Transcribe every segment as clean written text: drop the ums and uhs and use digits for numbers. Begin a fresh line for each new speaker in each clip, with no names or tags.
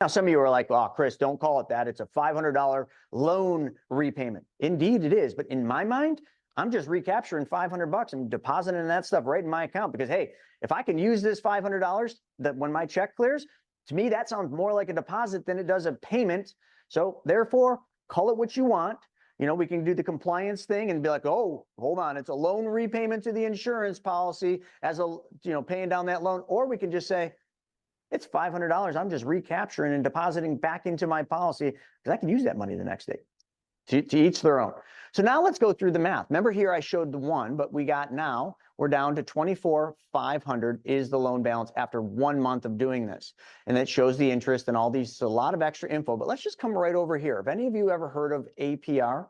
Now, some of you are like, oh, Chris, don't call it that. It's a $500 loan repayment. Indeed, it is. But in my mind, I'm just recapturing $500. I'm depositing that stuff right in my account because, hey, if I can use this $500 that when my check clears, to me, that sounds more like a deposit than it does a payment. So therefore, call it what you want. You know, we can do the compliance thing and be like, oh, hold on, it's a loan repayment to the insurance policy as a, you know, paying down that loan. Or we can just say, it's $500. I'm just recapturing and depositing back into my policy because I can use that money the next day. To each their own. So now let's go through the math. Remember here I showed the 1, but we got now we're down to $24,500 is the loan balance after 1 month of doing this. And that shows the interest and all these, a lot of extra info. But let's just come right over here. Have any of you ever heard of APR?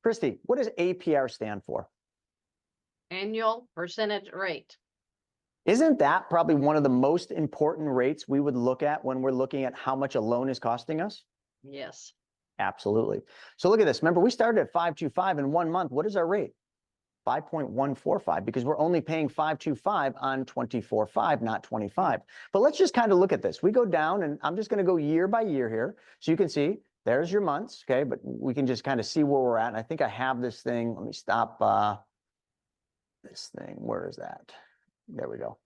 Christy, what does APR stand for?
Annual percentage rate.
Isn't that probably one of the most important rates we would look at when we're looking at how much a loan is costing us?
Yes.
Absolutely. So look at this. Remember, we started at 5.25 in 1 month. What is our rate? 5.145 because we're only paying 5.25 on 24.5, not 25. But let's just kind of look at this. We go down, and I'm just going to go year by year here. So you can see there's your months, okay? But we can just kind of see where we're at. And I think I have this thing. Let me stop this thing. Where is that? There we go.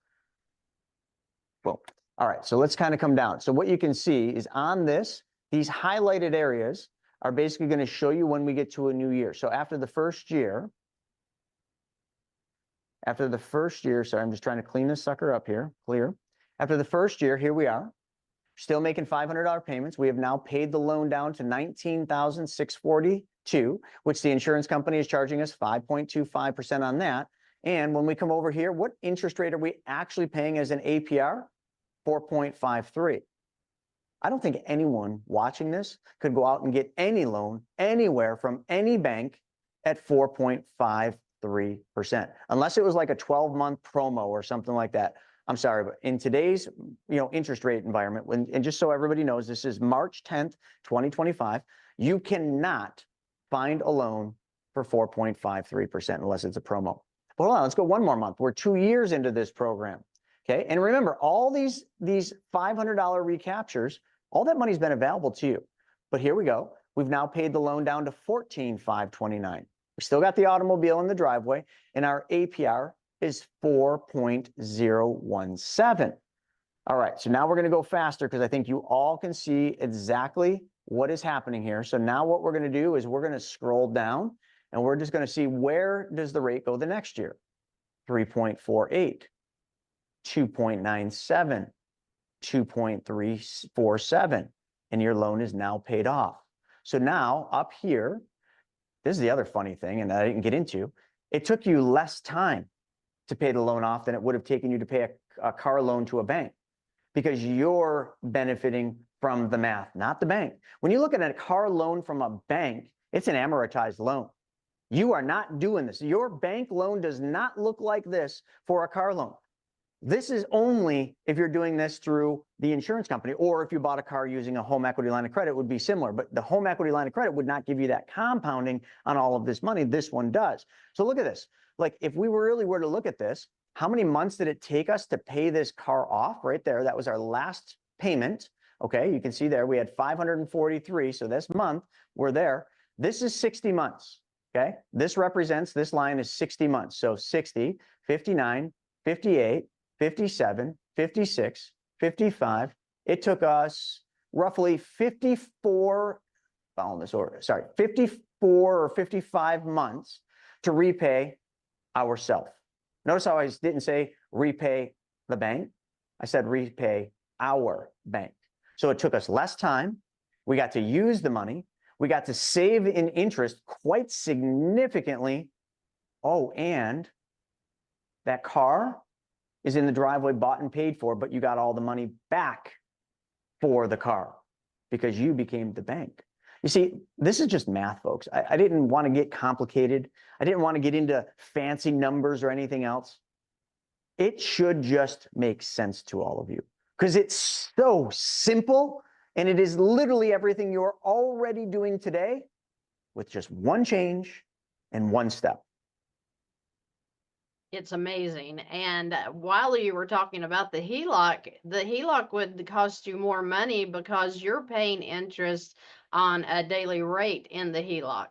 Boom. All right, so let's kind of come down. So what you can see is on this, these highlighted areas are basically going to show you when we get to a new year. So after the first year, sorry, I'm just trying to clean this sucker up here, clear. After the first year, here we are, still making $500 payments. We have now paid the loan down to $19,642, which the insurance company is charging us 5.25% on that. And when we come over here, what interest rate are we actually paying as an APR? 4.53. I don't think anyone watching this could go out and get any loan anywhere from any bank at 4.53%, unless it was like a 12-month promo or something like that. I'm sorry, but in today's, you know, interest rate environment, and just so everybody knows, this is March 10th, 2025, you cannot find a loan for 4.53% unless it's a promo. But hold on, let's go 1 more month. We're 2 years into this program. Okay, and remember, all these $500 recaptures, all that money's been available to you. But here we go. We've now paid the loan down to $14,529. We still got the automobile in the driveway, and our APR is 4.017. All right, so now we're going to go faster because I think you all can see exactly what is happening here. So now what we're going to do is we're going to scroll down, and we're just going to see where does the rate go the next year. 3.48. 2.97, 2.347, and your loan is now paid off. So now up here, this is the other funny thing, and I didn't get into, it took you less time to pay the loan off than it would have taken you to pay a car loan to a bank, because you're benefiting from the math, not the bank. When you look at a car loan from a bank, it's an amortized loan. You are not doing this. Your bank loan does not look like this for a car loan. This is only if you're doing this through the insurance company, or if you bought a car using a home equity line of credit would be similar, but the home equity line of credit would not give you that compounding on all of this money. This one does. So look at this. Like if we really were to look at this, how many months did it take us to pay this car off? Right there, that was our last payment. Okay, you can see there we had 543. So this month we're there. This is 60 months. Okay, this represents, this line is 60 months. So 60, 59, 58, 57, 56, 55. It took us roughly 54, following this order, sorry, 54 or 55 months to repay ourselves. Notice how I didn't say repay the bank. I said repay our bank. So it took us less time. We got to use the money. We got to save in interest quite significantly. Oh, and that car is in the driveway, bought and paid for, but you got all the money back for the car because you became the bank. You see, this is just math, folks. I didn't want to get complicated. I didn't want to get into fancy numbers or anything else. It should just make sense to all of you because it's so simple, and it is literally everything you're already doing today with just one change and one step.
it's amazing. And while you were talking about the HELOC would cost you more money because you're paying interest on a daily rate in the HELOC.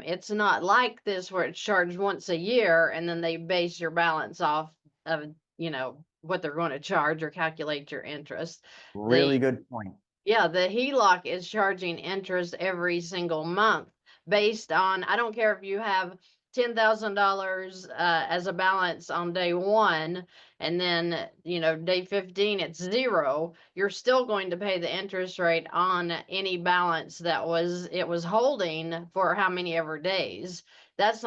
It's not like this where it's charged once a year and then they base your balance off of, what they're going to charge or calculate your interest. The
Really good point.
Yeah, the HELOC is charging interest every single month based on, I don't care if you have $10,000 as a balance on day one, and then, day 15, it's zero. You're still going to pay the interest rate on any balance it was holding for how many ever days. It's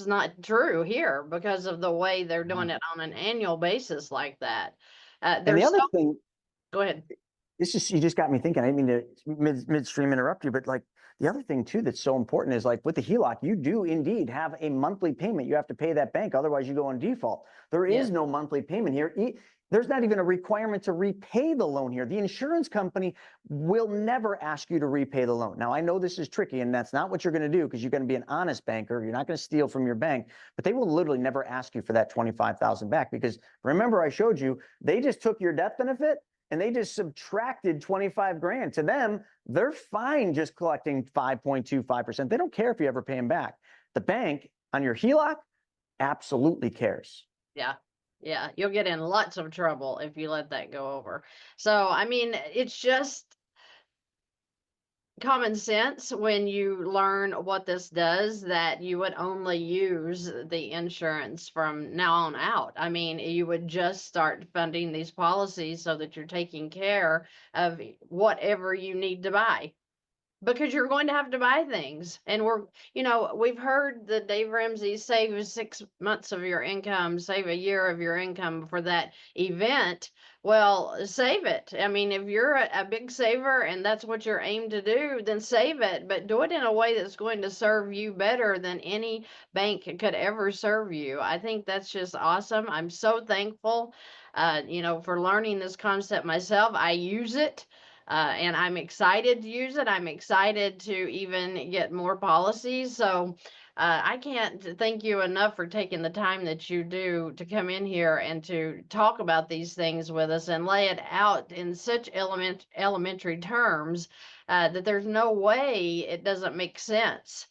not true here because of the way they're doing it on an annual basis like that.
And the
There's
other
so,
thing,
Go ahead.
you just got me thinking. I didn't mean to midstream interrupt you, but like the other thing too that's so important is like with the HELOC, you do indeed have a monthly payment. You have to pay that bank, otherwise you go on default. There is
Yes.
no monthly payment here. There's not even a requirement to repay the loan here. The insurance company will never ask you to repay the loan. Now, I know this is tricky, and that's not what you're going to do because you're going to be an honest banker. You're not going to steal from your bank, but they will literally never ask you for that $25,000 back because remember I showed you, they just took your death benefit and they just subtracted 25 grand. To them, they're fine just collecting 5.25%. They don't care if you ever pay them back. The bank on your HELOC absolutely cares.
Yeah. Yeah. You'll get in lots of trouble if you let that go over. So, I mean, it's just common sense when you learn what this does that you would only use the insurance from now on out. I mean, you would just start funding these policies so that you're taking care of whatever you need to buy. Because you're going to have to buy things. And we've heard that Dave Ramsey save 6 months of your income, save a year of your income for that event. Well, save it. I mean, if you're a big saver and that's what you're aimed to do, then save it, but do it in a way that's going to serve you better than any bank could ever serve you. I think that's just awesome. I'm so thankful, for learning this concept myself. I use it. And I'm excited to use it. I'm excited to even get more policies. So I can't thank you enough for taking the time that you do to come in here and to talk about these things with us and lay it out in such elementary terms that there's no way it doesn't make sense.